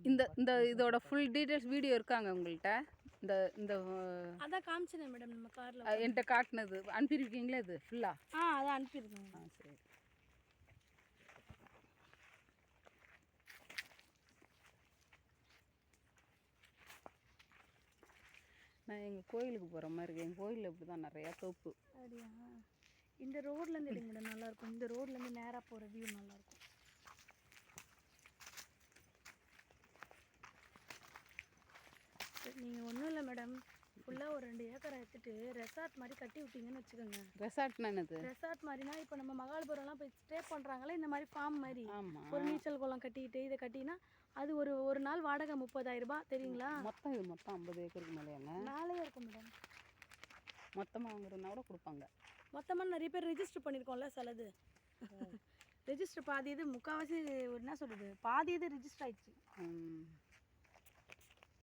இந்த இந்த இதோட ஃபுல் டீட்டெயில்ஸ் வீடியோ இருக்காங்க உங்கள்கிட்ட? இந்த இந்த அதான் காமிச்சேன் மேடம் நம்ம காரில் என்கிட்ட காட்டினது அனுப்பியிருக்கீங்களா இது ஃபுல்லாக? அதான் அனுப்பியிருக்கேன். சரி. நான் எங்கள் கோயிலுக்கு போகிற மாதிரி இருக்கு. எங்கள் கோயிலில் இப்படி தான் நிறையா தோப்பு. அப்படியா? இந்த ரோட்லேருந்து எடுங்க மேடம், நல்லாயிருக்கும். இந்த ரோட்லேருந்து நேராக போகிற வியூ நல்லாயிருக்கும். நீங்கள் ஒன்றும் இல்லை மேடம், ஃபுல்லாக ஒரு 2 ஏக்கரை எடுத்துட்டு ரெசார்ட் மாதிரி கட்டி விட்டீங்கன்னு வச்சுக்கோங்க. ரெசார்ட்னா என்னது? ரெசார்ட் மாதிரினா இப்போ நம்ம மகாபலிபுரம்லாம் போய் ஸ்டே பண்ணுறாங்களே, இந்த மாதிரி ஃபார்ம் மாதிரி ஆமாம். ஒரு நீச்சல் குளம் கட்டிக்கிட்டு இதை கட்டினா அது ஒரு நாள் வாடகை 30,000 ரூபாய் தெரியுங்களா? மொத்தம் இது மொத்தம் 50 ஏக்கருக்கு மேலேயாங்க? மேலேயே இருக்கும் மேடம். மொத்தமாக வாங்குறதுனா கூட கொடுப்பாங்க. மொத்தமாக நிறைய பேர் ரெஜிஸ்டர் பண்ணியிருக்கோம்ல சிலது. ரெஜிஸ்டர் பாதி இது முக்கால்வாசி என்ன சொல்கிறது, பாதி இது ரெஜிஸ்டர் ஆயிடுச்சு.